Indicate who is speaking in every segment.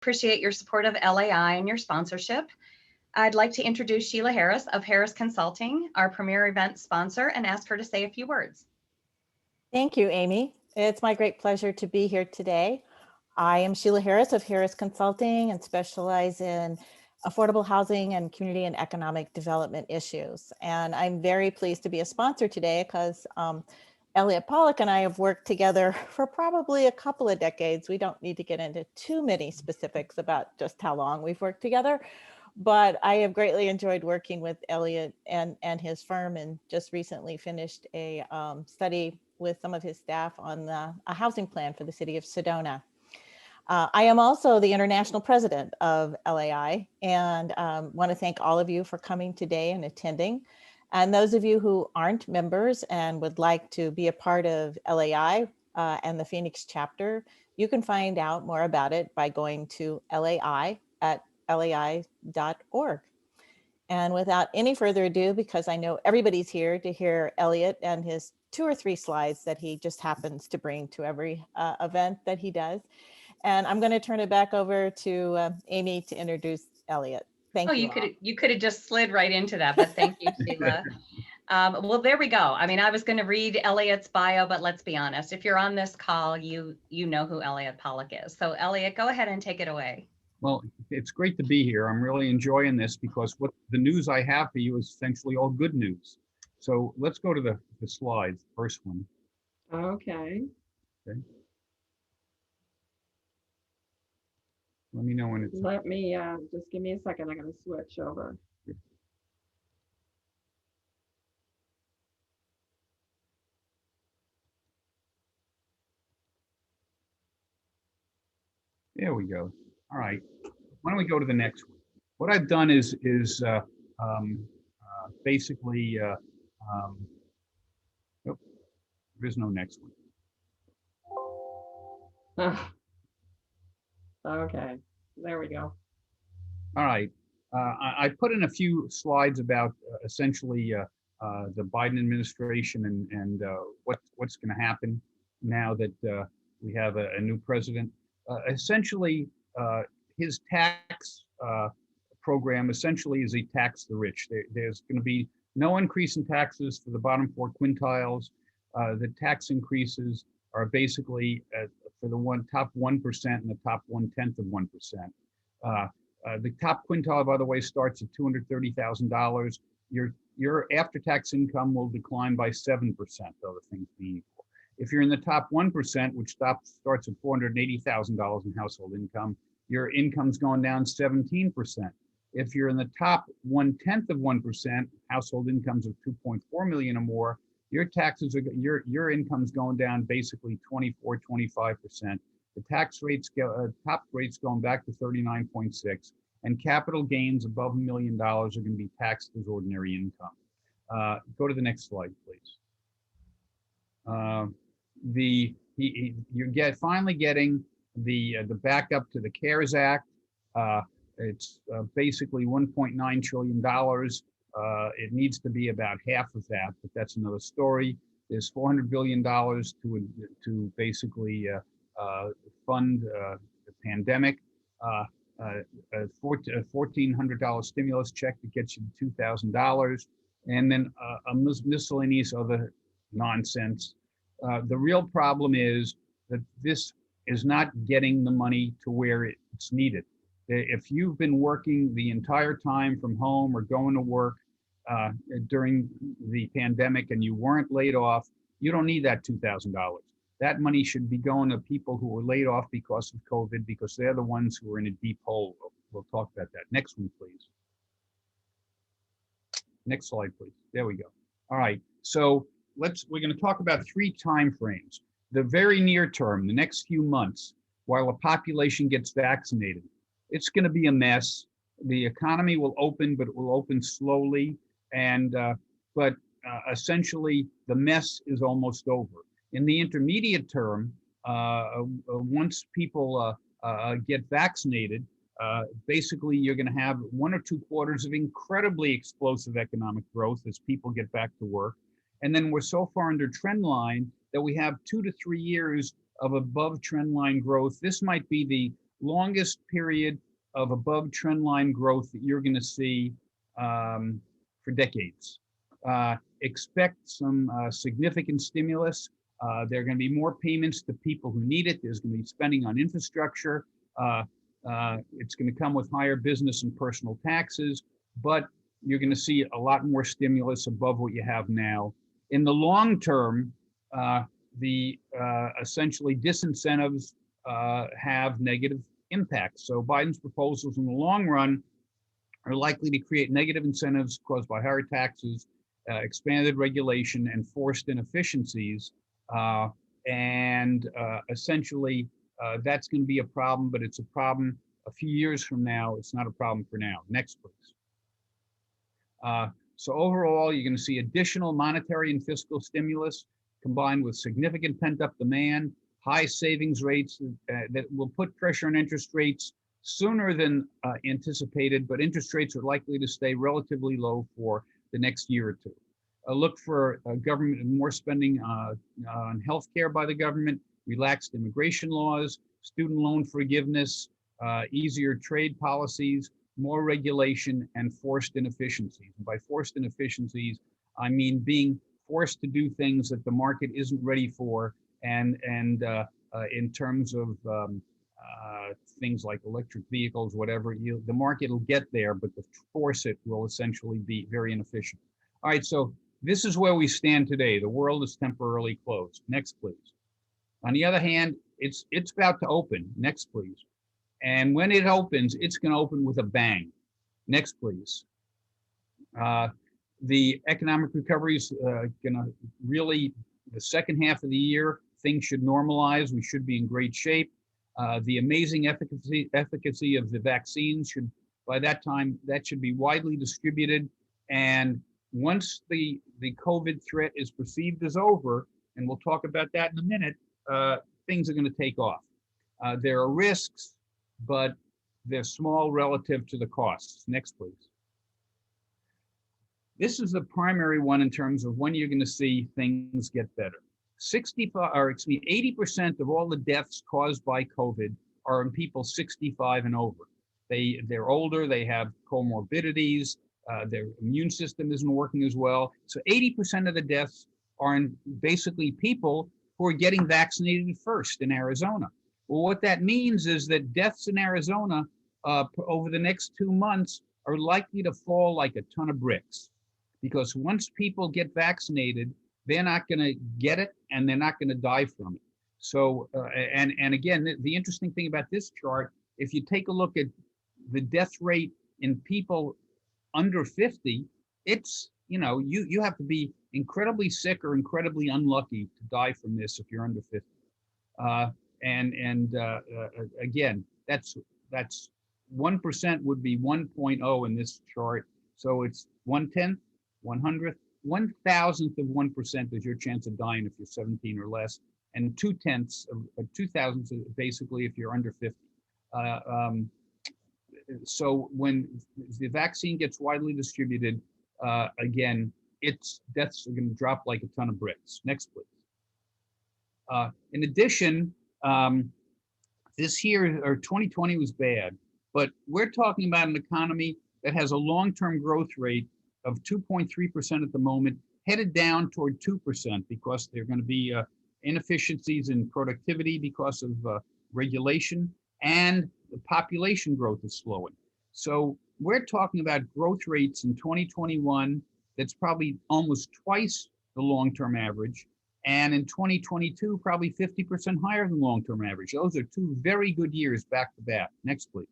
Speaker 1: appreciate your support of LAI and your sponsorship. I'd like to introduce Sheila Harris of Harris Consulting, our premier event sponsor, and ask her to say a few words.
Speaker 2: Thank you, Amy. It's my great pleasure to be here today. I am Sheila Harris of Harris Consulting and specialize in affordable housing and community and economic development issues. And I'm very pleased to be a sponsor today because Elliott Pollack and I have worked together for probably a couple of decades. We don't need to get into too many specifics about just how long we've worked together, but I have greatly enjoyed working with Elliott and his firm, and just recently finished a study with some of his staff on a housing plan for the city of Sedona. I am also the international president of LAI, and want to thank all of you for coming today and attending. And those of you who aren't members and would like to be a part of LAI and the Phoenix chapter, you can find out more about it by going to LAI at lai.org. And without any further ado, because I know everybody's here to hear Elliott and his 2 or 3 slides that he just happens to bring to every event that he does. And I'm going to turn it back over to Amy to introduce Elliott. Thank you.
Speaker 1: You could have just slid right into that, but thank you, Sheila. Well, there we go. I mean, I was going to read Elliott's bio, but let's be honest. If you're on this call, you know who Elliott Pollack is. So Elliott, go ahead and take it away.
Speaker 3: Well, it's great to be here. I'm really enjoying this because what the news I have for you is essentially all good news. So let's go to the slides, first one.
Speaker 4: Okay.
Speaker 3: Let me know when it's.
Speaker 4: Let me, just give me a second. I'm going to switch over.
Speaker 3: There we go. All right. Why don't we go to the next one? What I've done is basically, nope, there is no next one.
Speaker 4: Okay, there we go.
Speaker 3: All right. I put in a few slides about essentially the Biden administration and what's going to happen now that we have a new president. Essentially, his tax program essentially is a tax the rich. There's going to be no increase in taxes for the bottom 4 quintiles. The tax increases are basically for the top 1% and the top 1/10 of 1%. The top quintile, by the way, starts at $230,000. Your after-tax income will decline by 7%, other things being equal. If you're in the top 1%, which starts at $480,000 in household income, your income's going down 17%. If you're in the top 1/10 of 1%, household incomes of 2.4 million or more, your taxes are your income's going down basically 24, 25%. The tax rates top rates going back to 39.6, and capital gains above $1 million are going to be taxed as ordinary income. Go to the next slide, please. You're finally getting the backup to the CARES Act. It's basically $1.9 trillion. It needs to be about half of that, but that's another story. There's $400 billion to basically fund the pandemic. A $1,400 stimulus check that gets you to $2,000, and then a miscellaneous other nonsense. The real problem is that this is not getting the money to where it's needed. If you've been working the entire time from home or going to work during the pandemic and you weren't laid off, you don't need that $2,000. That money should be going to people who were laid off because of COVID, because they're the ones who are in a deep hole. We'll talk about that. Next one, please. Next slide, please. There we go. All right. So we're going to talk about 3 time frames. The very near term, the next few months, while the population gets vaccinated, it's going to be a mess. The economy will open, but it will open slowly. And but essentially, the mess is almost over. In the intermediate term, once people get vaccinated, basically you're going to have 1 or 2 quarters of incredibly explosive economic growth as people get back to work. And then we're so far under trend line that we have 2 to 3 years of above trend line growth. This might be the longest period of above trend line growth that you're going to see for decades. Expect some significant stimulus. There are going to be more payments to people who need it. There's going to be spending on infrastructure. It's going to come with higher business and personal taxes, but you're going to see a lot more stimulus above what you have now. In the long term, the essentially disincentives have negative impacts. So Biden's proposals in the long run are likely to create negative incentives caused by higher taxes, expanded regulation, and forced inefficiencies. Essentially, that's going to be a problem, but it's a problem a few years from now. It's not a problem for now. Next, please. So overall, you're going to see additional monetary and fiscal stimulus combined with significant pent-up demand, high savings rates that will put pressure on interest rates sooner than anticipated, but interest rates are likely to stay relatively low for the next year or two. Look for government and more spending on healthcare by the government, relaxed immigration laws, student loan forgiveness, easier trade policies, more regulation, and forced inefficiencies. And by forced inefficiencies, I mean being forced to do things that the market isn't ready for, and in terms of things like electric vehicles, whatever, the market will get there, but to force it will essentially be very inefficient. All right, so this is where we stand today. The world is temporarily closed. Next, please. On the other hand, it's about to open. Next, please. And when it opens, it's going to open with a bang. Next, please. The economic recovery is going to really, the second half of the year, things should normalize. We should be in great shape. The amazing efficacy of the vaccines should, by that time, that should be widely distributed. And once the COVID threat is perceived as over, and we'll talk about that in a minute, things are going to take off. There are risks, but they're small relative to the costs. Next, please. This is the primary one in terms of when you're going to see things get better. 80% of all the deaths caused by COVID are in people 65 and over. They're older, they have comorbidities, their immune system isn't working as well. So 80% of the deaths are in basically people who are getting vaccinated first in Arizona. Well, what that means is that deaths in Arizona over the next 2 months are likely to fall like a ton of bricks, because once people get vaccinated, they're not going to get it and they're not going to die from it. So, and again, the interesting thing about this chart, if you take a look at the death rate in people under 50, it's, you have to be incredibly sick or incredibly unlucky to die from this if you're under 50. Again, that's 1% would be 1.0 in this chart. So it's 1/10, 100th, 1,000th of 1% is your chance of dying if you're 17 or less, and 2/10 of 2,000 basically if you're under 50. So when the vaccine gets widely distributed, again, its deaths are going to drop like a ton of bricks. Next, please. In addition, this year, or 2020 was bad, but we're talking about an economy that has a long-term growth rate of 2.3% at the moment, headed down toward 2% because there are going to be inefficiencies in productivity because of regulation, and the population growth is slowing. So we're talking about growth rates in 2021 that's probably almost twice the long-term average, and in 2022, probably 50% higher than long-term average. Those are two very good years back to back. Next, please.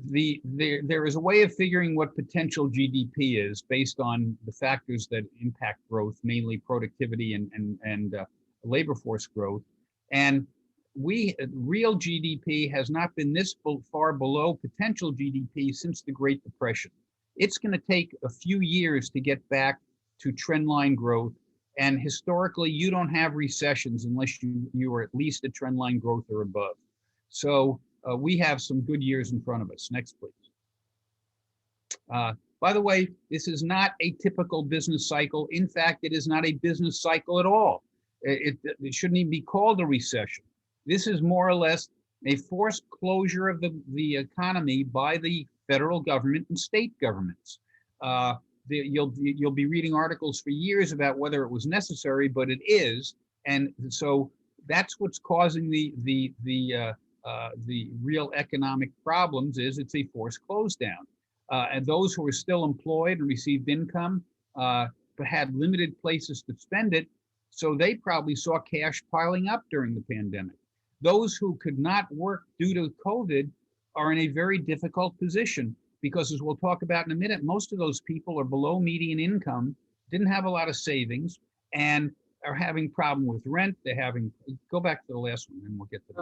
Speaker 3: There is a way of figuring what potential GDP is based on the factors that impact growth, mainly productivity and labor force growth. And real GDP has not been this far below potential GDP since the Great Depression. It's going to take a few years to get back to trendline growth. And historically, you don't have recessions unless you are at least at trendline growth or above. So we have some good years in front of us. Next, please. By the way, this is not a typical business cycle. In fact, it is not a business cycle at all. It shouldn't even be called a recession. This is more or less a forced closure of the economy by the federal government and state governments. You'll be reading articles for years about whether it was necessary, but it is, and so that's what's causing the real economic problems. Is it's a forced close down, and those who are still employed and received income but had limited places to spend it, so they probably saw cash piling up during the pandemic. Those who could not work due to COVID are in a very difficult position because, as we'll talk about in a minute, most of those people are below median income, didn't have a lot of savings, and are having problem with rent. They're having, go back to the last one and we'll get to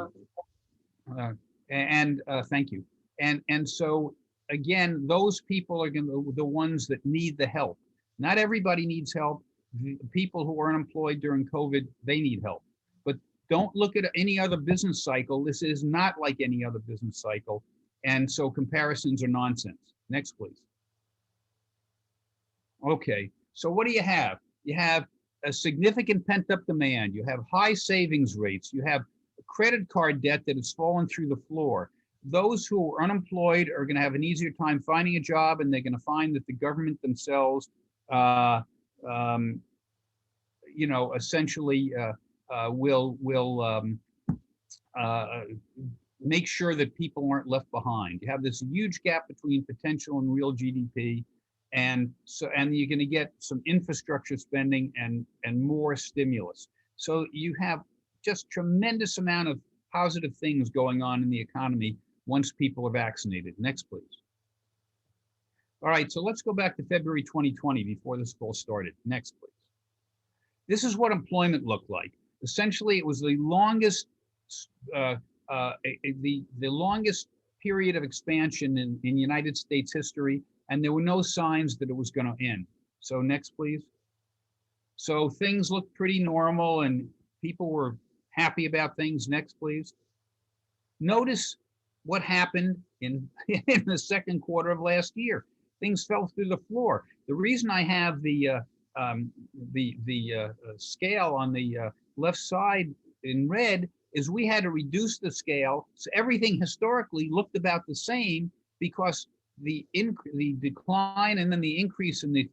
Speaker 3: that. Thank you. And so again, those people are the ones that need the help. Not everybody needs help. The people who are unemployed during COVID, they need help. But don't look at any other business cycle. This is not like any other business cycle. And so comparisons are nonsense. Next, please. Okay, so what do you have? You have a significant pent-up demand. You have high savings rates. You have credit card debt that has fallen through the floor. Those who are unemployed are going to have an easier time finding a job, and they're going to find that the government themselves, essentially will make sure that people aren't left behind. You have this huge gap between potential and real GDP, and you're going to get some infrastructure spending and more stimulus. So you have just tremendous amount of positive things going on in the economy once people are vaccinated. Next, please. All right, so let's go back to February 2020 before this all started. Next, please. This is what employment looked like. Essentially, it was the longest the longest period of expansion in United States history, and there were no signs that it was going to end. So next, please. So things looked pretty normal and people were happy about things. Next, please. Notice what happened in the second quarter of last year. Things fell through the floor. The reason I have the scale on the left side in red is we had to reduce the scale, so everything historically looked about the same because the decline and then the increase in the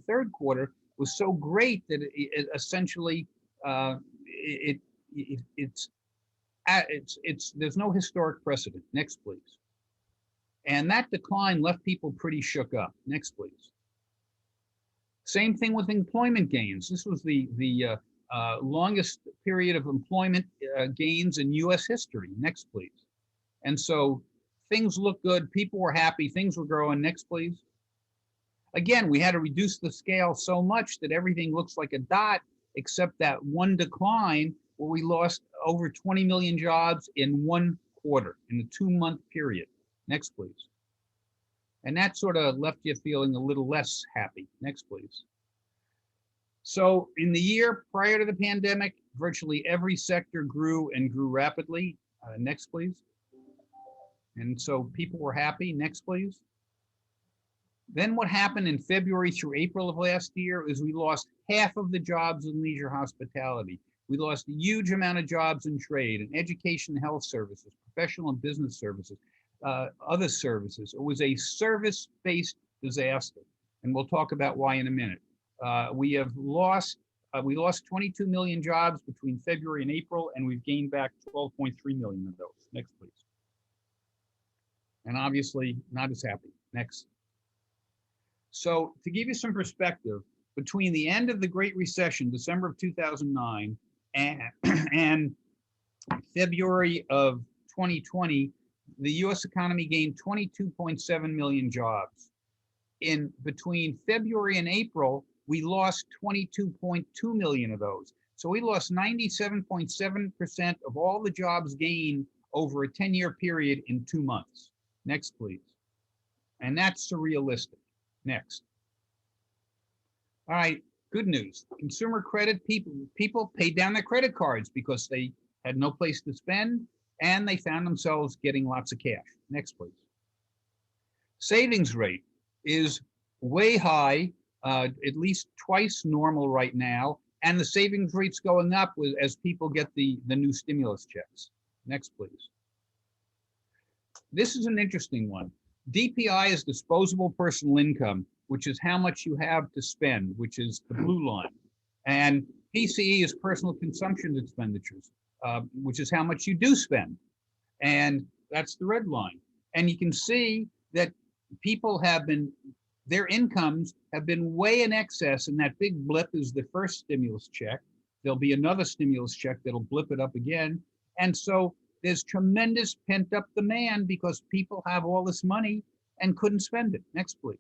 Speaker 3: third quarter was so great that it essentially there's no historic precedent. Next, please. And that decline left people pretty shook up. Next, please. Same thing with employment gains. This was the longest period of employment gains in U.S. history. Next, please. And so things look good. People were happy. Things were growing. Next, please. Again, we had to reduce the scale so much that everything looks like a dot, except that one decline where we lost over 20 million jobs in 1 quarter, in a 2-month period. Next, please. And that sort of left you feeling a little less happy. Next, please. So in the year prior to the pandemic, virtually every sector grew and grew rapidly. Next, please. And so people were happy. Next, please. Then what happened in February through April of last year is we lost half of the jobs in leisure hospitality. We lost a huge amount of jobs in trade and education and health services, professional and business services, other services. It was a service-based disaster. And we'll talk about why in a minute. We lost 22 million jobs between February and April, and we've gained back 12.3 million of those. Next, please. And obviously not as happy. Next. So to give you some perspective, between the end of the Great Recession, December of 2009, and February of 2020, the US economy gained 22.7 million jobs. In between February and April, we lost 22.2 million of those. So we lost 97.7% of all the jobs gained over a 10-year period in 2 months. Next, please. And that's surrealistic. Next. All right, good news. Consumer credit, people paid down their credit cards because they had no place to spend and they found themselves getting lots of cash. Next, please. Savings rate is way high, at least twice normal right now, and the savings rate's going up as people get the new stimulus checks. Next, please. This is an interesting one. DPI is disposable personal income, which is how much you have to spend, which is the blue line. And PCE is personal consumption expenditures, which is how much you do spend. And that's the red line. And you can see that people have been, their incomes have been way in excess, and that big blip is the first stimulus check. There'll be another stimulus check that'll blip it up again. And so there's tremendous pent up demand because people have all this money and couldn't spend it. Next, please.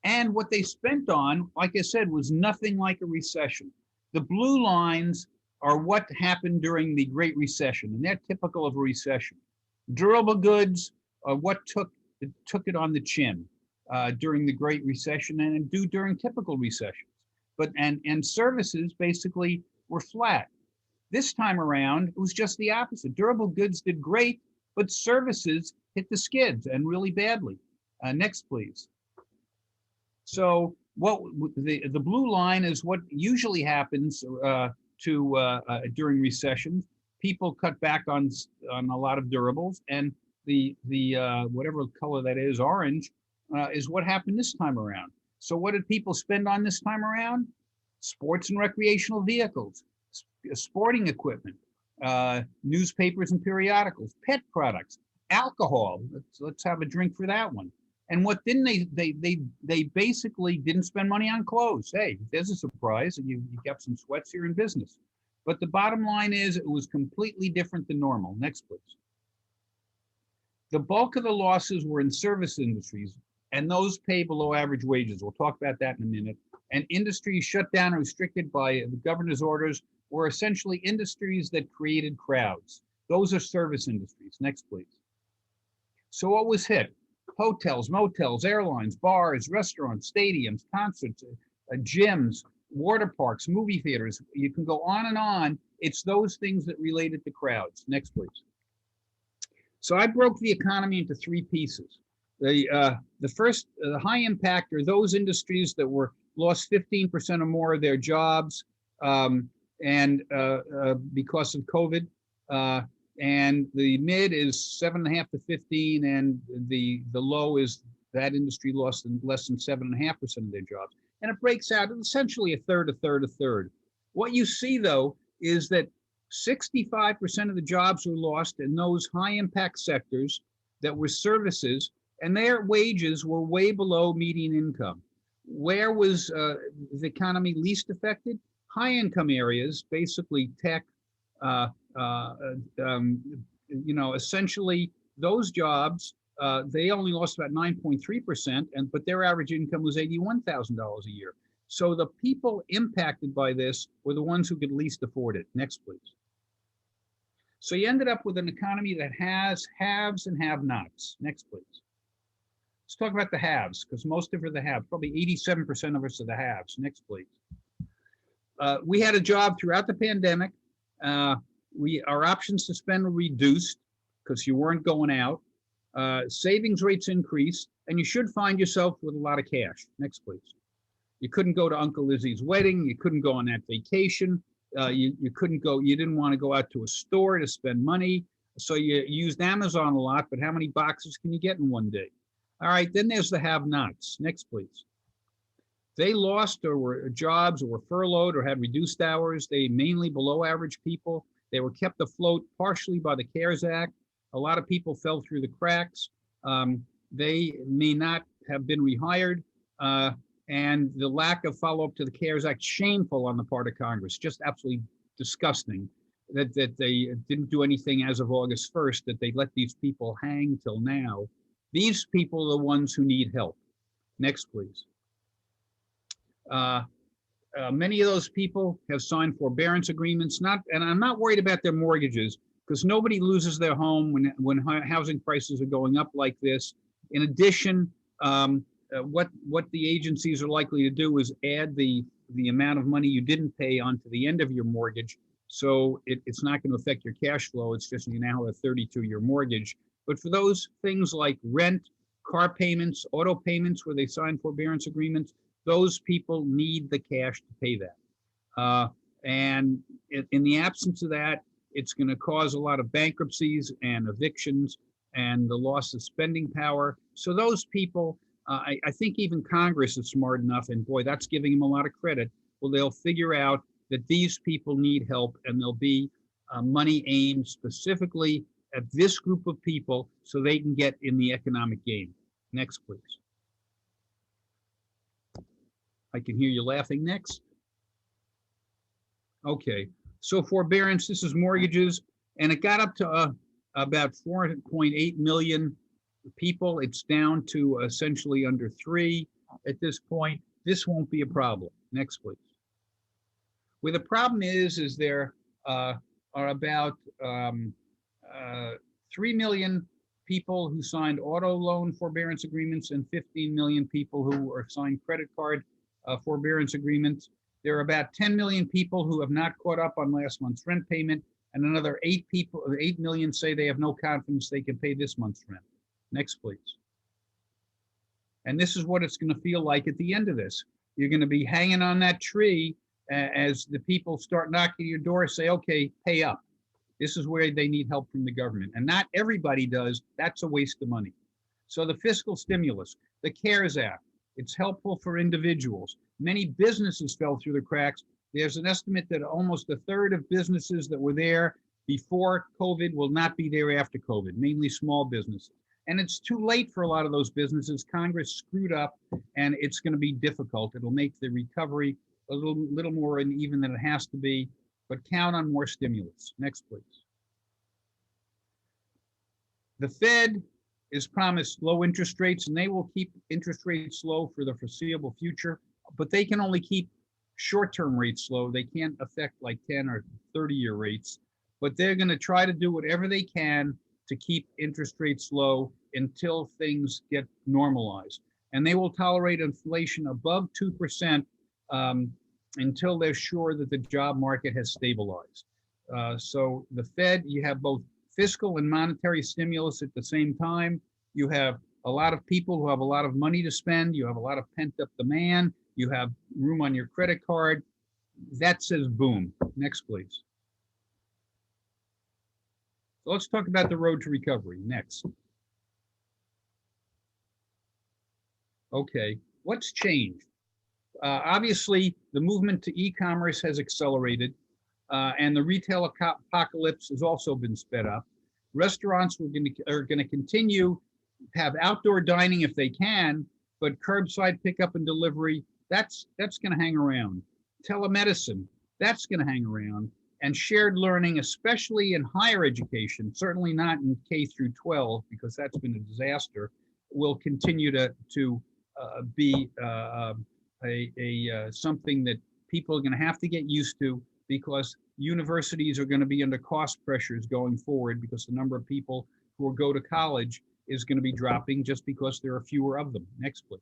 Speaker 3: And what they spent on, like I said, was nothing like a recession. The blue lines are what happened during the Great Recession, and they're typical of a recession. Durable goods are what took it on the chin during the Great Recession and do during typical recessions. But and services basically were flat. This time around, it was just the opposite. Durable goods did great, but services hit the skids and really badly. Next, please. So what the blue line is what usually happens during recessions. People cut back on a lot of durables, and the whatever color that is, orange, is what happened this time around. So what did people spend on this time around? Sports and recreational vehicles, sporting equipment, newspapers and periodicals, pet products, alcohol. Let's have a drink for that one. And what didn't they basically didn't spend money on clothes. Hey, there's a surprise, and you got some sweats here in business. But the bottom line is it was completely different than normal. Next, please. The bulk of the losses were in service industries, and those pay below average wages. We'll talk about that in a minute. And industries shut down or restricted by the governor's orders were essentially industries that created crowds. Those are service industries. Next, please. So what was hit? Hotels, motels, airlines, bars, restaurants, stadiums, concerts, gyms, water parks, movie theaters. You can go on and on. It's those things that related to crowds. Next, please. So I broke the economy into three pieces. The first, the high impact, are those industries that were lost 15% or more of their jobs and because of COVID. And the mid is 7.5 to 15, and the low is that industry lost less than 7.5% of their jobs. And it breaks out essentially a third, a third, a third. What you see, though, is that 65% of the jobs were lost in those high impact sectors that were services, and their wages were way below median income. Where was the economy least affected? High income areas, basically tech, essentially those jobs, they only lost about 9.3%, but their average income was $81,000 a year. So the people impacted by this were the ones who could least afford it. Next, please. So you ended up with an economy that has haves and have-nots. Next, please. Let's talk about the haves, because most of us are the haves. Probably 87% of us are the haves. Next, please. We had a job throughout the pandemic. Our options to spend were reduced because you weren't going out. Savings rates increased, and you should find yourself with a lot of cash. Next, please. You couldn't go to Uncle Lizzie's wedding. You couldn't go on that vacation. You couldn't go. You didn't want to go out to a store to spend money. So you used Amazon a lot, but how many boxes can you get in one day? All right, then there's the have-nots. Next, please. They lost or were jobs or were furloughed or had reduced hours. They mainly below average people. They were kept afloat partially by the CARES Act. A lot of people fell through the cracks. They may not have been rehired. And the lack of follow-up to the CARES Act, shameful on the part of Congress, just absolutely disgusting that they didn't do anything as of August 1st, that they let these people hang till now. These people are the ones who need help. Next, please. Many of those people have signed forbearance agreements, and I'm not worried about their mortgages because nobody loses their home when housing prices are going up like this. In addition, what the agencies are likely to do is add the amount of money you didn't pay onto the end of your mortgage. So it's not going to affect your cash flow. It's just you now have a 32-year mortgage. But for those things like rent, car payments, auto payments, where they sign forbearance agreements, those people need the cash to pay that. And in the absence of that, it's going to cause a lot of bankruptcies and evictions and the loss of spending power. So those people, I think even Congress is smart enough, and boy, that's giving them a lot of credit. Well, they'll figure out that these people need help, and there'll be money aimed specifically at this group of people so they can get in the economic game. Next, please. I can hear you laughing. Next. Okay, so forbearance, this is mortgages, and it got up to about 4.8 million people. It's down to essentially under 3 at this point. This won't be a problem. Next, please. Where the problem is there are about 3 million people who signed auto loan forbearance agreements and 15 million people who are signed credit card forbearance agreements. There are about 10 million people who have not caught up on last month's rent payment, and another 8 million say they have no confidence they can pay this month's rent. Next, please. And this is what it's going to feel like at the end of this. You're going to be hanging on that tree as the people start knocking your door, say, okay, pay up. This is where they need help from the government. And not everybody does. That's a waste of money. So the fiscal stimulus, the CARES Act, it's helpful for individuals. Many businesses fell through the cracks. There's an estimate that almost a third of businesses that were there before COVID will not be there after COVID, mainly small businesses. And it's too late for a lot of those businesses. Congress screwed up, and it's going to be difficult. It'll make the recovery a little more uneven than it has to be, but count on more stimulus. Next, please. The Fed is promised low interest rates, and they will keep interest rates low for the foreseeable future, but they can only keep short-term rates low. They can't affect like 10 or 30-year rates, but they're going to try to do whatever they can to keep interest rates low until things get normalized. And they will tolerate inflation above 2% until they're sure that the job market has stabilized. So the Fed, you have both fiscal and monetary stimulus at the same time. You have a lot of people who have a lot of money to spend. You have a lot of pent-up demand. You have room on your credit card. That says boom. Next, please. So let's talk about the road to recovery. Next. Okay, what's changed? Obviously, the movement to e-commerce has accelerated, and the retail apocalypse has also been sped up. Restaurants are going to continue to have outdoor dining if they can, but curbside pickup and delivery, that's going to hang around. Telemedicine, that's going to hang around. And shared learning, especially in higher education, certainly not in K through 12, because that's been a disaster, will continue to be something that people are going to have to get used to, because universities are going to be under cost pressures going forward, because the number of people who will go to college is going to be dropping just because there are fewer of them. Next, please.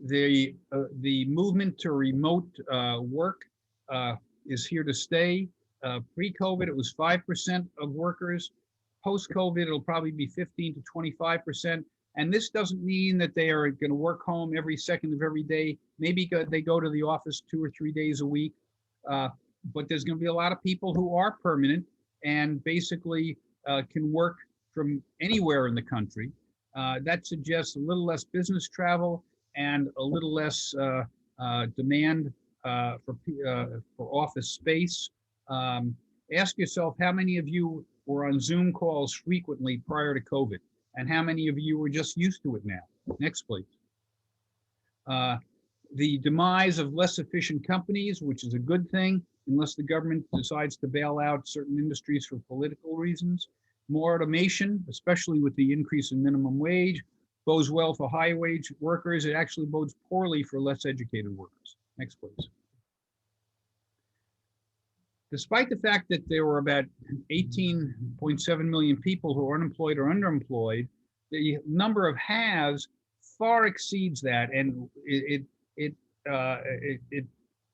Speaker 3: The movement to remote work is here to stay. Pre-COVID, it was 5% of workers. Post-COVID, it'll probably be 15 to 25%. And this doesn't mean that they are going to work home every second of every day. Maybe they go to the office 2 or 3 days a week. But there's going to be a lot of people who are permanent and basically can work from anywhere in the country. That suggests a little less business travel and a little less demand for office space. Ask yourself, how many of you were on Zoom calls frequently prior to COVID? And how many of you were just used to it now? Next, please. The demise of less efficient companies, which is a good thing, unless the government decides to bail out certain industries for political reasons. More automation, especially with the increase in minimum wage, bodes well for high wage workers. It actually bodes poorly for less educated workers. Next, please. Despite the fact that there were about 18.7 million people who are unemployed or underemployed, the number of haves far exceeds that, and it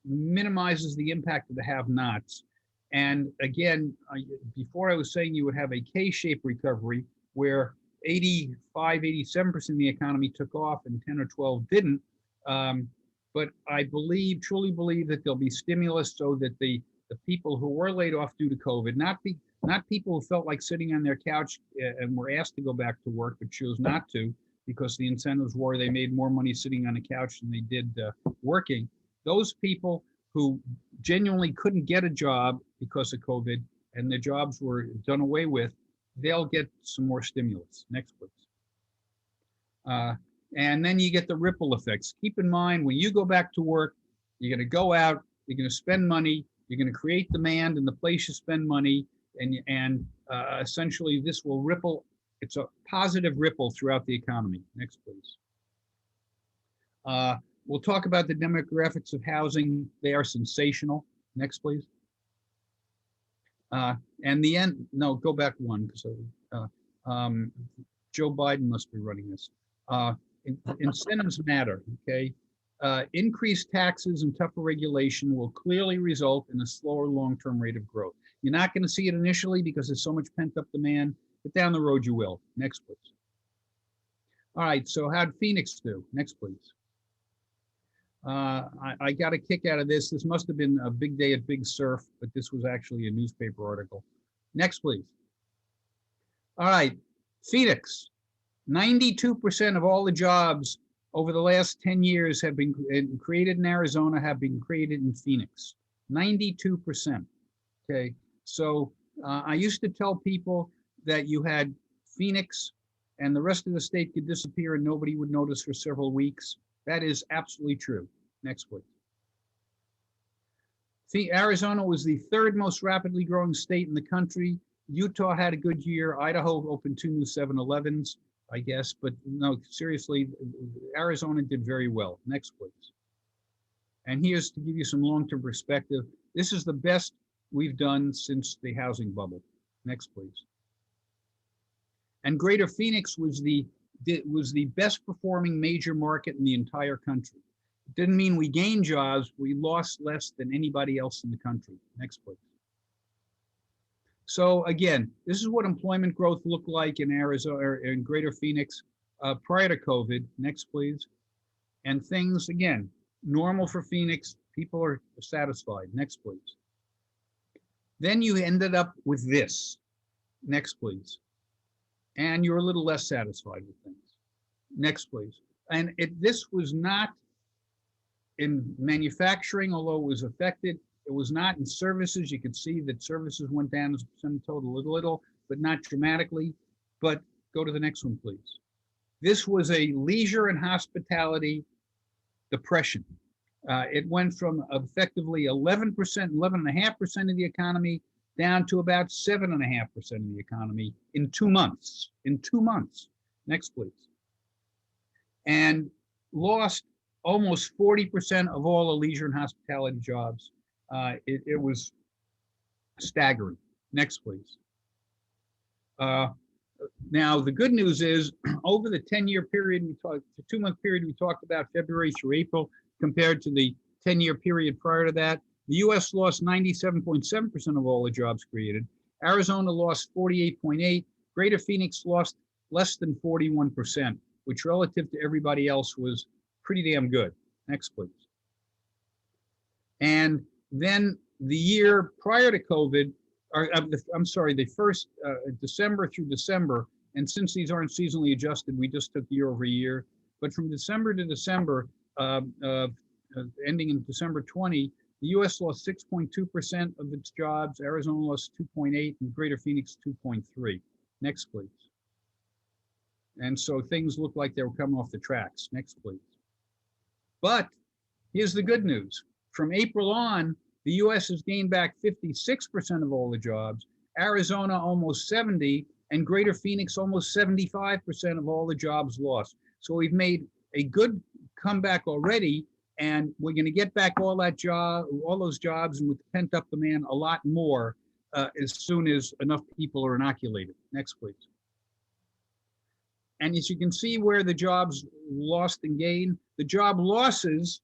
Speaker 3: minimizes the impact of the have-nots. And again, before I was saying you would have a K-shaped recovery where 85, 87% of the economy took off and 10 or 12 didn't. but I truly believe that there'll be stimulus so that the people who were laid off due to COVID, not people who felt like sitting on their couch and were asked to go back to work but chose not to because the incentives were they made more money sitting on the couch than they did working. Those people who genuinely couldn't get a job because of COVID and their jobs were done away with, they'll get some more stimulus. Next, please. And then you get the ripple effects. Keep in mind, when you go back to work, you're going to go out, you're going to spend money, you're going to create demand in the place you spend money, and essentially this will ripple. It's a positive ripple throughout the economy. Next, please. We'll talk about the demographics of housing. They are sensational. Next, please. And the end, no, go back one, because Joe Biden must be running this. Incentives matter, okay? Increased taxes and tougher regulation will clearly result in a slower long-term rate of growth. You're not going to see it initially because there's so much pent-up demand, but down the road you will. Next, please. All right, so how'd Phoenix do? Next, please. I got a kick out of this. This must have been a big day at Big Surf, but this was actually a newspaper article. Next, please. All right, Phoenix. 92% of all the jobs over the last 10 years have been created in Arizona have been created in Phoenix. 92%. Okay, so I used to tell people that you had Phoenix and the rest of the state could disappear and nobody would notice for several weeks. That is absolutely true. Next, please. See, Arizona was the third most rapidly growing state in the country. Utah had a good year. Idaho opened 2 new 7-Elevens, I guess, but no, seriously, Arizona did very well. Next, please. And here's to give you some long-term perspective. This is the best we've done since the housing bubble. Next, please. And Greater Phoenix was the best performing major market in the entire country. It didn't mean we gained jobs, we lost less than anybody else in the country. Next, please. So again, this is what employment growth looked like in Arizona or in Greater Phoenix prior to COVID. Next, please. And things, again, normal for Phoenix, people are satisfied. Next, please. Then you ended up with this. Next, please. And you're a little less satisfied with things. Next, please. And this was not in manufacturing, although it was affected. It was not in services. You could see that services went down as a percent of total a little, but not dramatically. But go to the next one, please. This was a leisure and hospitality depression. It went from effectively 11%, 11.5% of the economy down to about 7.5% of the economy in 2 months. In 2 months. Next, please. And lost almost 40% of all the leisure and hospitality jobs. It was staggering. Next, please. Now, the good news is over the 10-year period, the 2-month period we talked about, February through April, compared to the 10-year period prior to that, the U.S. lost 97.7% of all the jobs created. Arizona lost 48.8%. Greater Phoenix lost less than 41%, which relative to everybody else was pretty damn good. Next, please. And then the year prior to COVID, I'm sorry, the first December through December, and since these aren't seasonally adjusted, we just took year over year. But from December to December, ending in December 20, the U.S. lost 6.2% of its jobs. Arizona lost 2.8, and Greater Phoenix 2.3. Next, please. And so things look like they were coming off the tracks. Next, please. But here's the good news. From April on, the U.S. has gained back 56% of all the jobs, Arizona almost 70%, and Greater Phoenix almost 75% of all the jobs lost. So we've made a good comeback already, and we're going to get back all those jobs, and with the pent-up demand, a lot more as soon as enough people are inoculated. Next, please. And as you can see where the jobs lost and gained, the job losses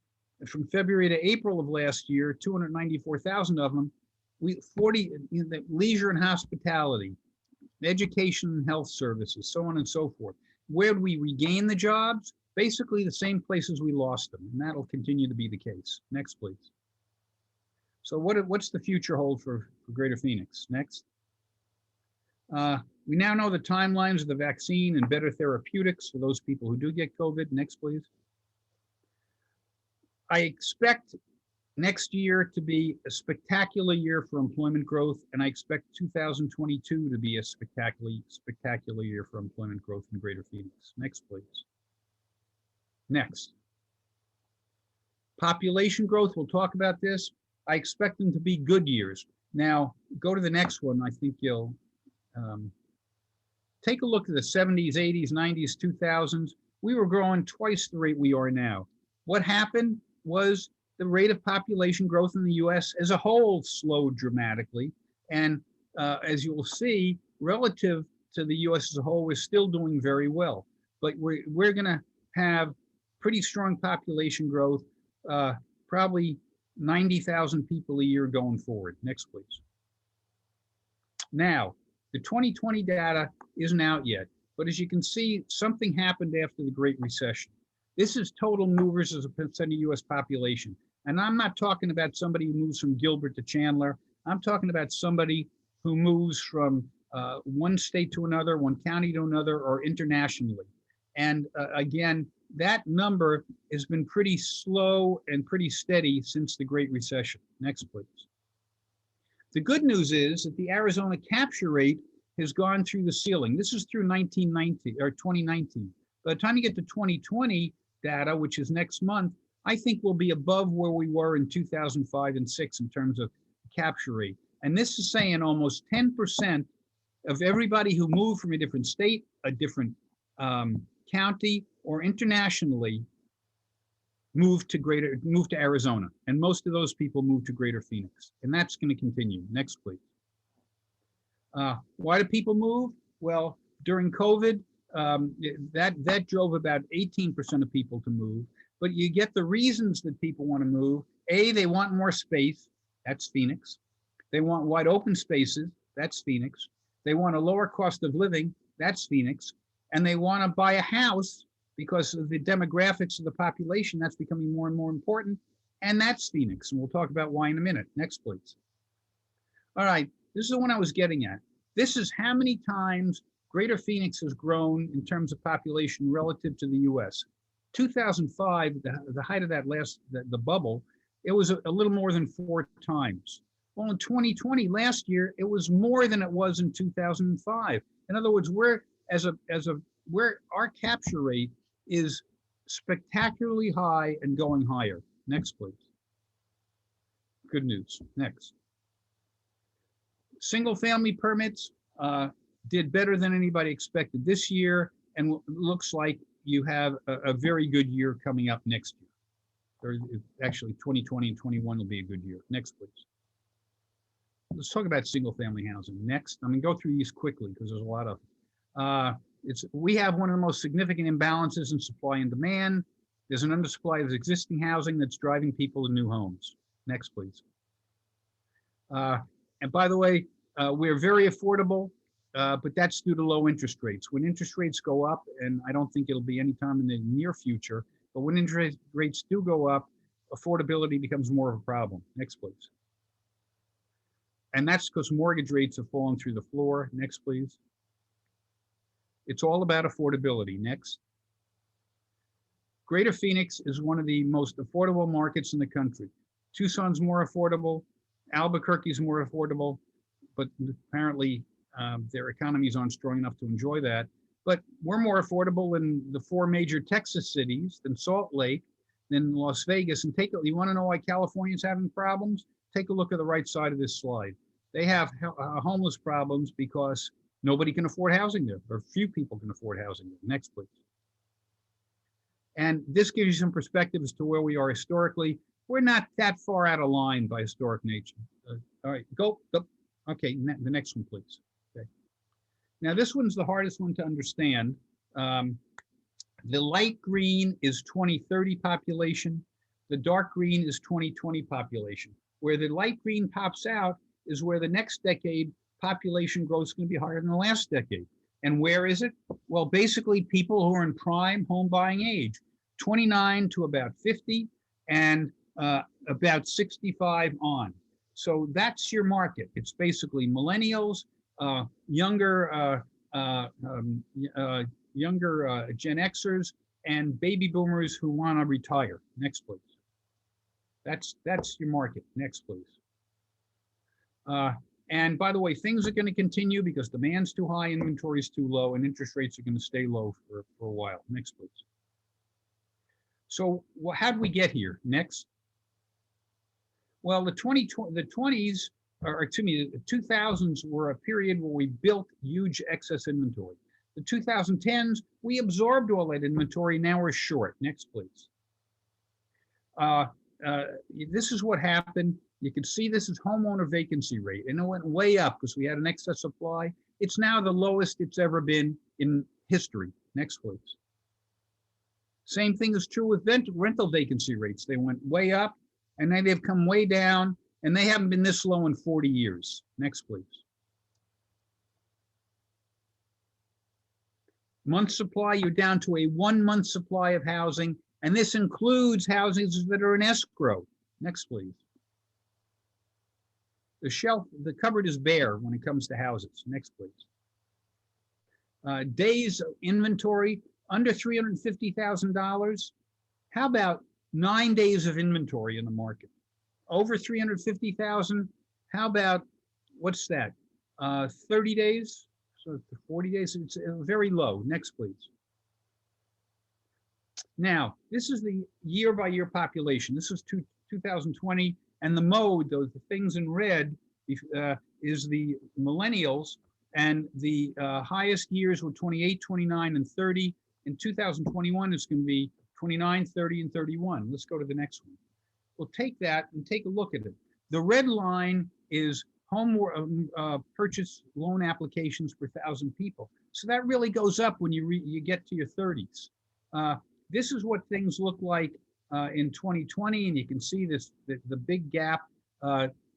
Speaker 3: from February to April of last year, 294,000 of them, the leisure and hospitality, education and health services, so on and so forth. Where do we regain the jobs? basically the same places we lost them, and that'll continue to be the case. Next, please. So what's the future hold for Greater Phoenix? Next. We now know the timelines of the vaccine and better therapeutics for those people who do get COVID. Next, please. I expect next year to be a spectacular year for employment growth, and I expect 2022 to be a spectacular year for employment growth in Greater Phoenix. Next, please. Next. Population growth, we'll talk about this. I expect them to be good years. Now, go to the next one. I think you'll take a look at the 70s, 80s, 90s, 2000s. We were growing twice the rate we are now. What happened was the rate of population growth in the US as a whole slowed dramatically. And as you will see, relative to the US as a whole, we're still doing very well. But we're gonna have pretty strong population growth, probably 90,000 people a year going forward. Next, please. Now, the 2020 data isn't out yet, but as you can see, something happened after the Great Recession. This is total movers as a percent of US population. And I'm not talking about somebody who moves from Gilbert to Chandler. I'm talking about somebody who moves from one state to another, one county to another, or internationally. And again, that number has been pretty slow and pretty steady since the Great Recession. Next, please. The good news is that the Arizona capture rate has gone through the ceiling. This is through 2019. By the time you get to 2020 data, which is next month, I think we'll be above where we were in 2005 and 6 in terms of capture rate. And this is saying almost 10% of everybody who moved from a different state, a different county, or internationally moved to Arizona. And most of those people moved to Greater Phoenix. And that's going to continue. Next, please. Why do people move? Well, during COVID, that drove about 18% of people to move. But you get the reasons that people want to move. A, they want more space. That's Phoenix. They want wide open spaces. That's Phoenix. They want a lower cost of living. That's Phoenix. And they want to buy a house because of the demographics of the population. That's becoming more and more important. And that's Phoenix. And we'll talk about why in a minute. Next, please. All right. This is the one I was getting at. This is how many times Greater Phoenix has grown in terms of population relative to the US. 2005, the height of that the bubble, it was a little more than 4 times. Well, in 2020, last year, it was more than it was in 2005. In other words, our capture rate is spectacularly high and going higher. Next, please. Good news. Next. Single family permits did better than anybody expected this year, and looks like you have a very good year coming up next year. Or actually, 2020 and 21 will be a good year. Next, please. Let's talk about single family housing. Next, I'm going to go through these quickly because there's a lot of we have one of the most significant imbalances in supply and demand. There's an undersupply of existing housing that's driving people to new homes. Next, please. And by the way, we're very affordable, but that's due to low interest rates. When interest rates go up, and I don't think it'll be anytime in the near future, but when interest rates do go up, affordability becomes more of a problem. Next, please. And that's because mortgage rates have fallen through the floor. Next, please. It's all about affordability. Next. Greater Phoenix is one of the most affordable markets in the country. Tucson's more affordable. Albuquerque's more affordable, but apparently their economies aren't strong enough to enjoy that. But we're more affordable than the 4 major Texas cities, than Salt Lake, than Las Vegas. And you want to know why California's having problems? Take a look at the right side of this slide. They have homeless problems because nobody can afford housing there, or few people can afford housing there. Next, please. And this gives you some perspective as to where we are historically. We're not that far out of line by historic nature. All right, go. Okay, the next one, please. Okay. Now, this one's the hardest one to understand. The light green is 2030 population. The dark green is 2020 population. Where the light green pops out is where the next decade population growth is going to be higher than the last decade. And where is it? Well, basically people who are in prime home buying age, 29 to about 50 and about 65 on. So that's your market. It's basically millennials, younger Gen Xers, and baby boomers who want to retire. Next, please. That's your market. Next, please. And by the way, things are going to continue because demand's too high, inventory is too low, and interest rates are going to stay low for a while. Next, please. So how did we get here? Next. Well, the 20s, or excuse me, the 2000s were a period where we built huge excess inventory. The 2010s, we absorbed all that inventory. Now we're short. Next, please. This is what happened. You can see this is homeowner vacancy rate, and it went way up because we had an excess supply. It's now the lowest it's ever been in history. Next, please. Same thing is true with rental vacancy rates. They went way up, and then they've come way down, and they haven't been this low in 40 years. Next, please. Month supply, you're down to a 1 month supply of housing, and this includes houses that are in escrow. Next, please. The cupboard is bare when it comes to houses. Next, please. Days of inventory under $350,000. How about 9 days of inventory in the market? Over 350,000. How about, what's that? 30 days? So 40 days, it's very low. Next, please. Now, this is the year-by-year population. This is 2020, and the mode, those things in red, is the millennials, and the highest years were 28, 29, and 30. In 2021, it's going to be 29, 30, and 31. Let's go to the next one. We'll take that and take a look at it. The red line is home purchase loan applications per 1,000 people. So that really goes up when you get to your 30s. This is what things look like in 2020, and you can see this the big gap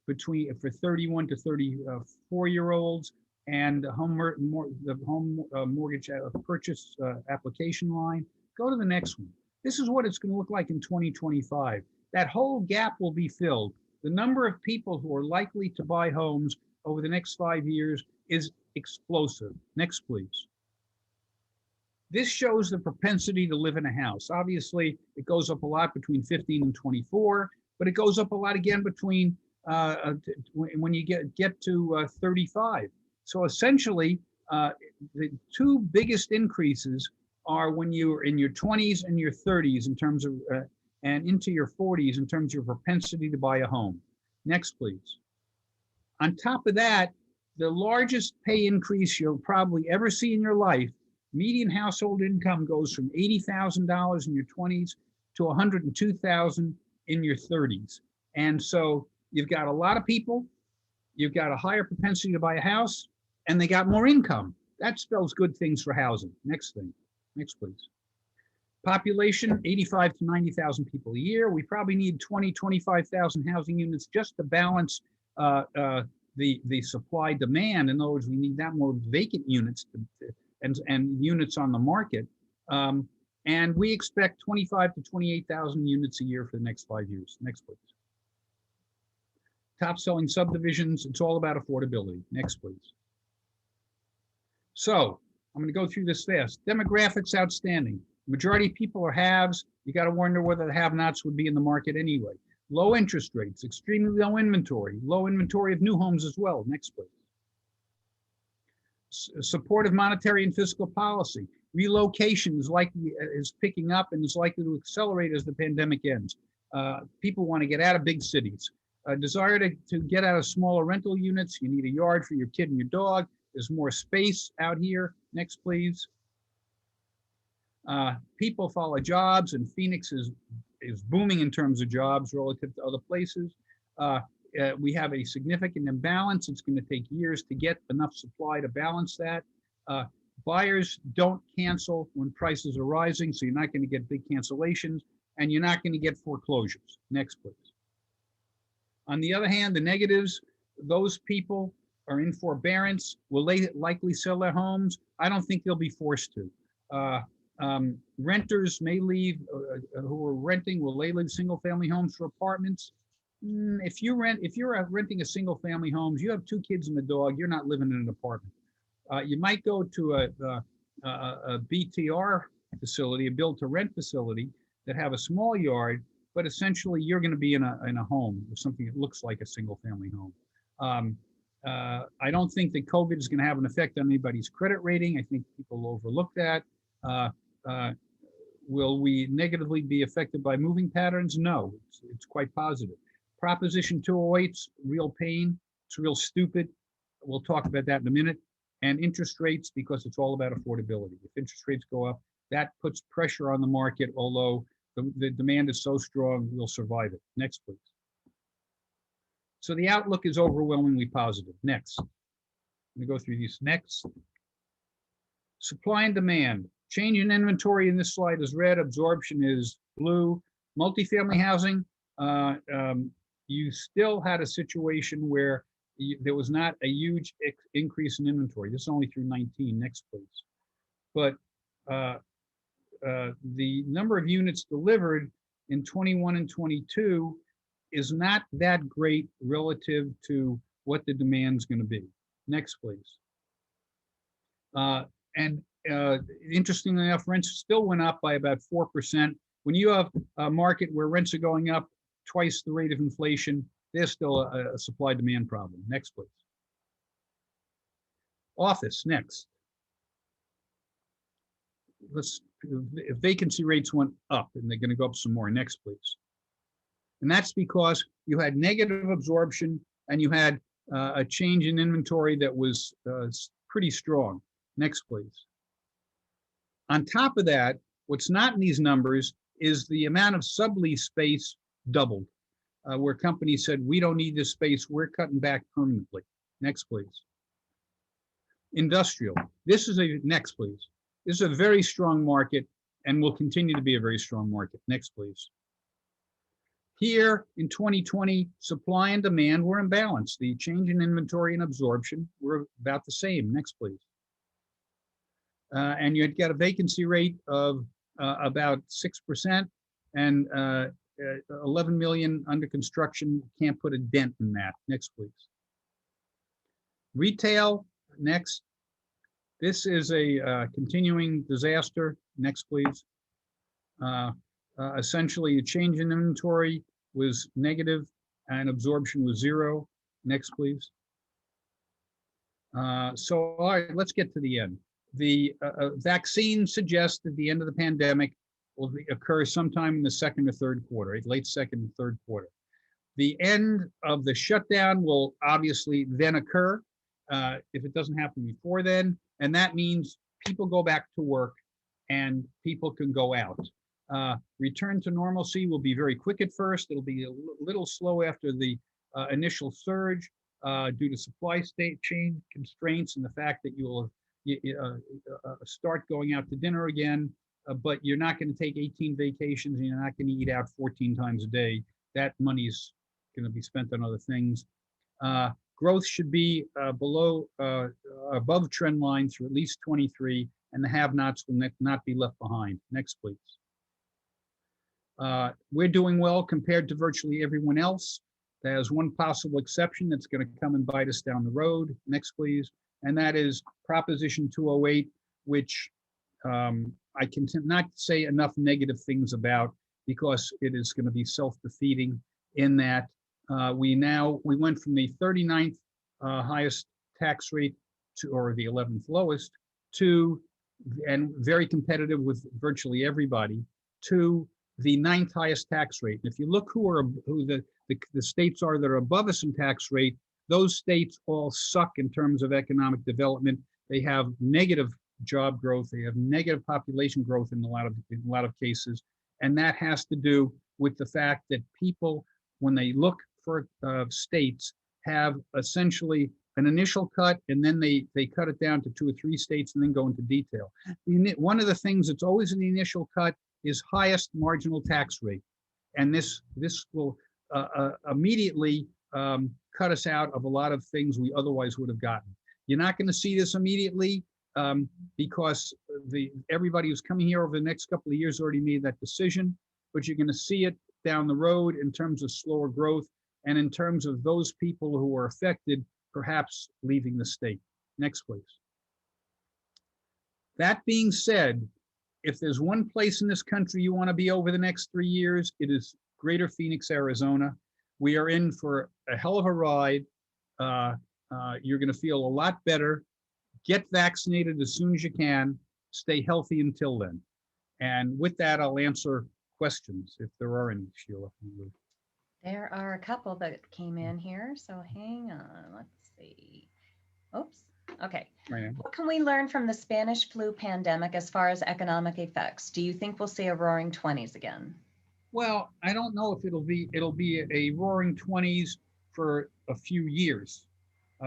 Speaker 3: between for 31 to 34-year-olds and the home mortgage purchase application line. Go to the next one. This is what it's going to look like in 2025. That whole gap will be filled. The number of people who are likely to buy homes over the next 5 years is explosive. Next, please. This shows the propensity to live in a house. Obviously, it goes up a lot between 15 and 24, but it goes up a lot again between when you get to 35. So essentially, the two biggest increases are when you're in your 20s and your 30s in terms of, and into your 40s in terms of your propensity to buy a home. Next, please. On top of that, the largest pay increase you'll probably ever see in your life, median household income goes from $80,000 in your 20s to $102,000 in your 30s. And so you've got a lot of people, you've got a higher propensity to buy a house, and they got more income. That spells good things for housing. Next thing. Next, please. Population, 85 to 90,000 people a year. We probably need 20, 25,000 housing units just to balance the supply demand. In other words, we need that more vacant units and units on the market. And we expect 25 to 28,000 units a year for the next 5 years. Next, please. Top selling subdivisions, it's all about affordability. Next, please. So I'm going to go through this fast. Demographics outstanding. Majority of people are haves. You got to wonder whether the have-nots would be in the market anyway. Low interest rates, extremely low inventory of new homes as well. Next, please. Supportive monetary and fiscal policy. Relocation is picking up and is likely to accelerate as the pandemic ends. People want to get out of big cities. Desire to get out of smaller rental units. You need a yard for your kid and your dog. There's more space out here. Next, please. People follow jobs, and Phoenix is booming in terms of jobs relative to other places. We have a significant imbalance. It's going to take years to get enough supply to balance that. Buyers don't cancel when prices are rising, so you're not going to get big cancellations, and you're not going to get foreclosures. Next, please. On the other hand, the negatives, those people are in forbearance. Will they likely sell their homes? I don't think they'll be forced to. Renters may leave, who are renting, will they leave single family homes for apartments? If you're renting a single family homes, you have 2 kids and a dog, you're not living in an apartment. You might go to a BTR facility, a build to rent facility that have a small yard, but essentially you're going to be in a home or something that looks like a single family home. I don't think that COVID is going to have an effect on anybody's credit rating. I think people overlook that. Will we negatively be affected by moving patterns? No, it's quite positive. Proposition 208's real pain. It's real stupid. We'll talk about that in a minute. And interest rates, because it's all about affordability. If interest rates go up, that puts pressure on the market, although the demand is so strong, we'll survive it. Next, please. So the outlook is overwhelmingly positive. Next. Let me go through these. Next. Supply and demand. Change in inventory in this slide is red, absorption is blue. Multifamily housing, you still had a situation where there was not a huge increase in inventory. This is only through 19. Next, please. But the number of units delivered in 21 and 22 is not that great relative to what the demand is going to be. Next, please. Interestingly enough, rents still went up by about 4%. When you have a market where rents are going up twice the rate of inflation, there's still a supply-demand problem. Next, please. Office, next. Vacancy rates went up, and they're going to go up some more. Next, please. And that's because you had negative absorption, and you had a change in inventory that was pretty strong. Next, please. On top of that, what's not in these numbers is the amount of sublease space doubled, where companies said, we don't need this space, we're cutting back permanently. Next, please. Industrial. Next, please. This is a very strong market and will continue to be a very strong market. Next, please. Here in 2020, supply and demand were in balance. The change in inventory and absorption were about the same. Next, please. And you'd get a vacancy rate of about 6% and 11 million under construction. Can't put a dent in that. Next, please. Retail, next. This is a continuing disaster. Next, please. Essentially, a change in inventory was negative and absorption was 0. Next, please. So, all right, let's get to the end. The vaccine suggests that the end of the pandemic will occur sometime in the second or third quarter, right? Late second and third quarter. The end of the shutdown will obviously then occur if it doesn't happen before then. And that means people go back to work and people can go out. Return to normalcy will be very quick at first. It'll be a little slow after the initial surge due to supply chain constraints and the fact that you'll start going out to dinner again, but you're not going to take 18 vacations and you're not going to eat out 14 times a day. That money is going to be spent on other things. Growth should be above trend line through at least 23, and the have-nots will not be left behind. Next, please. We're doing well compared to virtually everyone else. There's one possible exception that's going to come and bite us down the road. Next, please. And that is Proposition 208, which I can not say enough negative things about because it is going to be self-defeating in that we went from the 39th highest tax rate or the 11th lowest to, and very competitive with virtually everybody, to the 9th highest tax rate. And if you look who the states are that are above us in tax rate, those states all suck in terms of economic development. They have negative job growth. They have negative population growth in a lot of cases. And that has to do with the fact that people, when they look for states, have essentially an initial cut, and then they cut it down to 2 or 3 states and then go into detail. One of the things that's always in the initial cut is highest marginal tax rate. And this will immediately cut us out of a lot of things we otherwise would have gotten. You're not going to see this immediately because everybody who's coming here over the next couple of years already made that decision, but you're going to see it down the road in terms of slower growth and in terms of those people who are affected perhaps leaving the state. Next, please. That being said, if there's one place in this country you want to be over the next 3 years, it is Greater Phoenix, Arizona. We are in for a hell of a ride. You're going to feel a lot better. Get vaccinated as soon as you can. Stay healthy until then. And with that, I'll answer questions if there are any, Sheila.
Speaker 1: There are a couple that came in here, so hang on. Let's see. Oops. Okay.
Speaker 3: Right.
Speaker 1: What can we learn from the Spanish flu pandemic as far as economic effects? Do you think we'll see a roaring 20s again?
Speaker 3: Well, I don't know if it'll be a roaring 20s for a few years.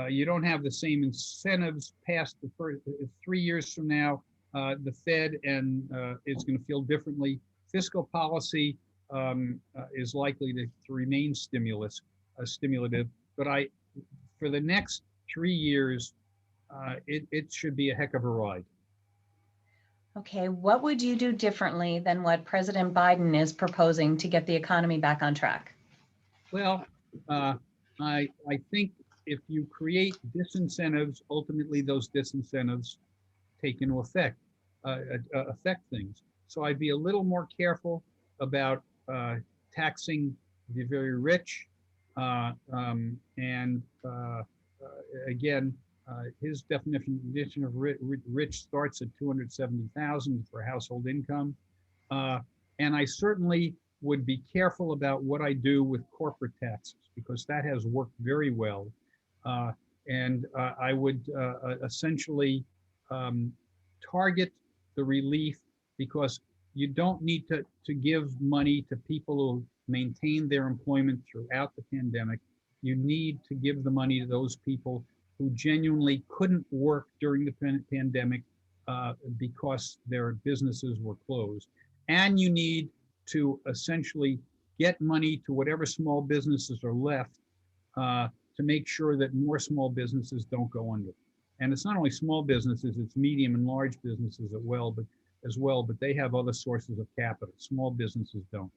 Speaker 3: You don't have the same incentives past the first 3 years from now. The Fed and is going to feel differently. Fiscal policy is likely to remain stimulative, but for the next 3 years, it should be a heck of a ride.
Speaker 1: Okay, what would you do differently than what President Biden is proposing to get the economy back on track?
Speaker 3: Well, I think if you create disincentives, ultimately those disincentives take into affect things. So I'd be a little more careful about taxing the very rich, and again, his definition of rich starts at 270,000 for household income, and I certainly would be careful about what I do with corporate taxes because that has worked very well, and I would essentially target the relief because you don't need to give money to people who maintained their employment throughout the pandemic. You need to give the money to those people who genuinely couldn't work during the pandemic because their businesses were closed. And you need to essentially get money to whatever small businesses are left to make sure that more small businesses don't go under. And it's not only small businesses, it's medium and large businesses as well, but they have other sources of capital. Small businesses don't.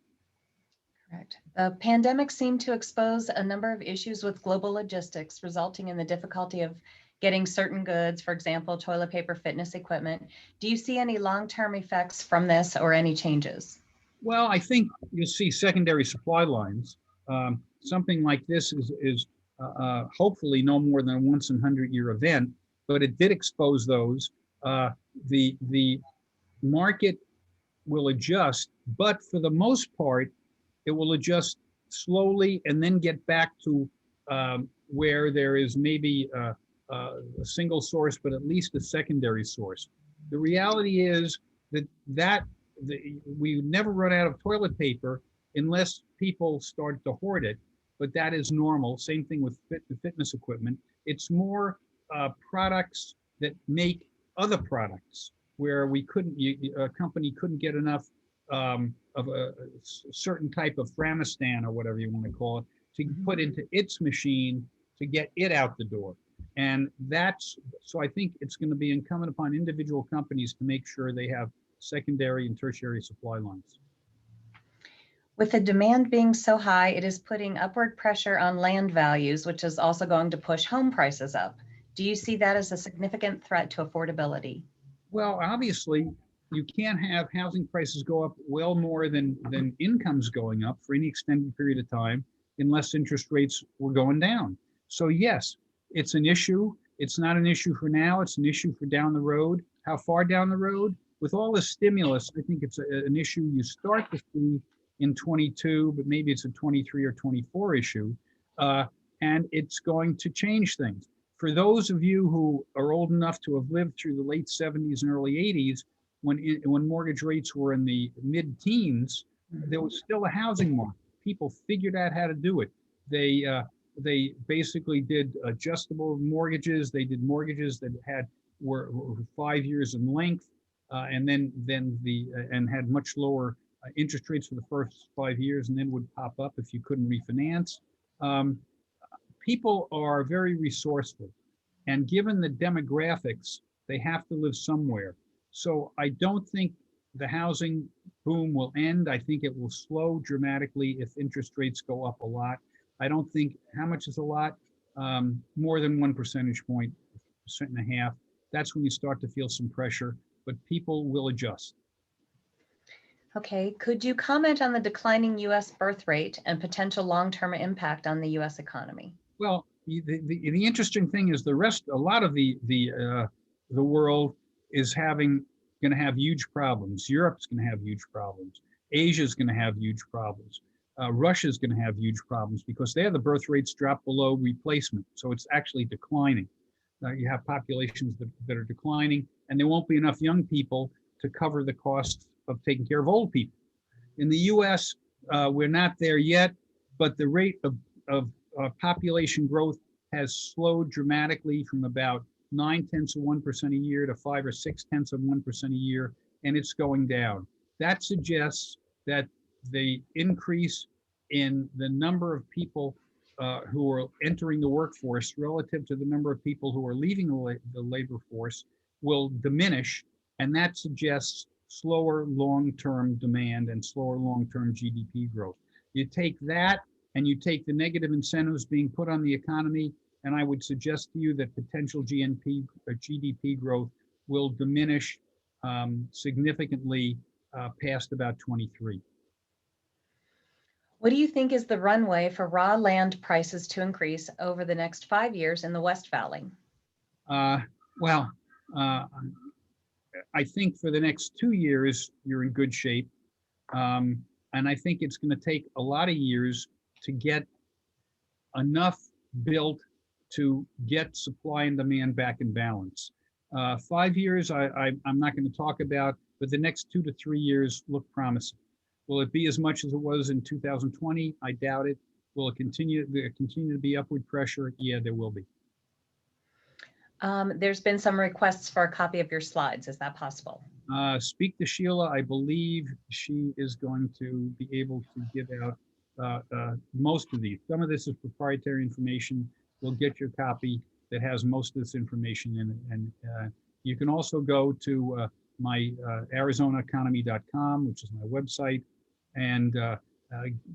Speaker 1: Correct. The pandemic seemed to expose a number of issues with global logistics, resulting in the difficulty of getting certain goods, for example, toilet paper, fitness equipment. Do you see any long-term effects from this or any changes?
Speaker 3: Well, I think you'll see secondary supply lines. Something like this is hopefully no more than a once in 100-year event, but it did expose those. The market will adjust, but for the most part, it will adjust slowly and then get back to where there is maybe a single source, but at least a secondary source. The reality is that we never run out of toilet paper unless people start to hoard it, but that is normal. Same thing with fitness equipment. It's more products that make other products where a company couldn't get enough of a certain type of Framistan or whatever you want to call it to put into its machine to get it out the door. And so I think it's going to be incumbent upon individual companies to make sure they have secondary and tertiary supply lines.
Speaker 1: With the demand being so high, it is putting upward pressure on land values, which is also going to push home prices up. Do you see that as a significant threat to affordability?
Speaker 3: Well, obviously, you can't have housing prices go up well more than incomes going up for any extended period of time unless interest rates were going down. So yes, it's an issue. It's not an issue for now. It's an issue for down the road. How far down the road? With all the stimulus, I think it's an issue you start to see in 22, but maybe it's a 23 or 24 issue. And it's going to change things. For those of you who are old enough to have lived through the late 70s and early 80s, when mortgage rates were in the mid-teens, there was still a housing market. People figured out how to do it. They basically did adjustable mortgages. They did mortgages that were 5 years in length, and then had much lower interest rates for the first 5 years, and then would pop up if you couldn't refinance. people are very resourceful, and given the demographics, they have to live somewhere. So I don't think the housing boom will end. I think it will slow dramatically if interest rates go up a lot. I don't think, how much is a lot? More than 1 percentage point, 1.5%. That's when you start to feel some pressure, but people will adjust.
Speaker 1: Okay, could you comment on the declining US birth rate and potential long-term impact on the US economy?
Speaker 3: Well, the interesting thing is a lot of the world is going to have huge problems. Europe's going to have huge problems. Asia's going to have huge problems. Russia's going to have huge problems because there the birth rates drop below replacement. So it's actually declining. You have populations that are declining, and there won't be enough young people to cover the cost of taking care of old people. In the US, we're not there yet, but the rate of population growth has slowed dramatically from about 0.9% a year to 5 or 0.6% a year, and it's going down. That suggests that the increase in the number of people who are entering the workforce relative to the number of people who are leaving the labor force will diminish, and that suggests slower long-term demand and slower long-term GDP growth. You take that and you take the negative incentives being put on the economy, and I would suggest to you that potential GDP growth will diminish significantly past about 23.
Speaker 1: What do you think is the runway for raw land prices to increase over the next 5 years in the West Valley?
Speaker 3: Well, I think for the next 2 years, you're in good shape. And I think it's going to take a lot of years to get enough built to get supply and demand back in balance. 5 years, I'm not going to talk about, but the next 2 to 3 years look promising. Will it be as much as it was in 2020? I doubt it. Will it continue to be upward pressure? Yeah, there will be.
Speaker 1: There's been some requests for a copy of your slides. Is that possible?
Speaker 3: Speak to Sheila. I believe she is going to be able to give out most of these. Some of this is proprietary information. We'll get your copy that has most of this information in it. And you can also go to my ArizonaEconomy.com, which is my website, and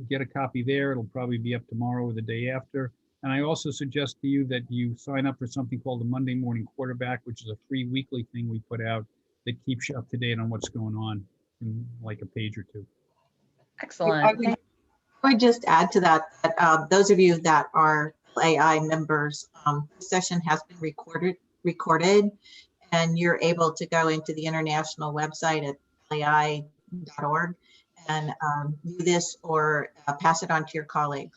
Speaker 3: get a copy there. It'll probably be up tomorrow or the day after. And I also suggest to you that you sign up for something called the Monday Morning Quarterback, which is a free weekly thing we put out that keeps you up to date on what's going on in like a page or two.
Speaker 1: Excellent.
Speaker 5: I would just add to that, those of you that are LAI members, the session has been recorded, and you're able to go into the international website at LAI.org and view this or pass it on to your colleagues.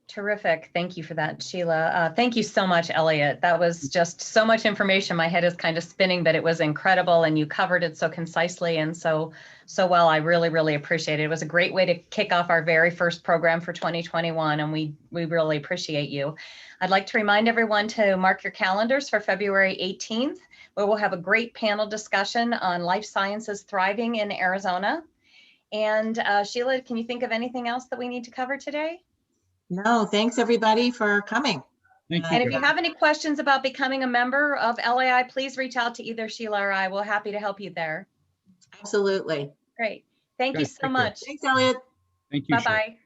Speaker 1: Terrific. Thank you for that, Sheila. Thank you so much, Elliott. That was just so much information. My head is kind of spinning, but it was incredible, and you covered it so concisely and so well. I really, really appreciate it. It was a great way to kick off our very first program for 2021, and we really appreciate you. I'd like to remind everyone to mark your calendars for February 18th, where we'll have a great panel discussion on life sciences thriving in Arizona. And Sheila, can you think of anything else that we need to cover today?
Speaker 5: No, thanks everybody for coming.
Speaker 3: Thank you.
Speaker 1: And if you have any questions about becoming a member of LAI, please reach out to either Sheila or I. We're happy to help you there.
Speaker 5: Absolutely.
Speaker 1: Great. Thank you
Speaker 3: Guys,
Speaker 1: so
Speaker 3: take care.
Speaker 1: much.
Speaker 5: Thanks, Elliott.
Speaker 3: Thank you. Sheila.
Speaker 1: Bye-bye.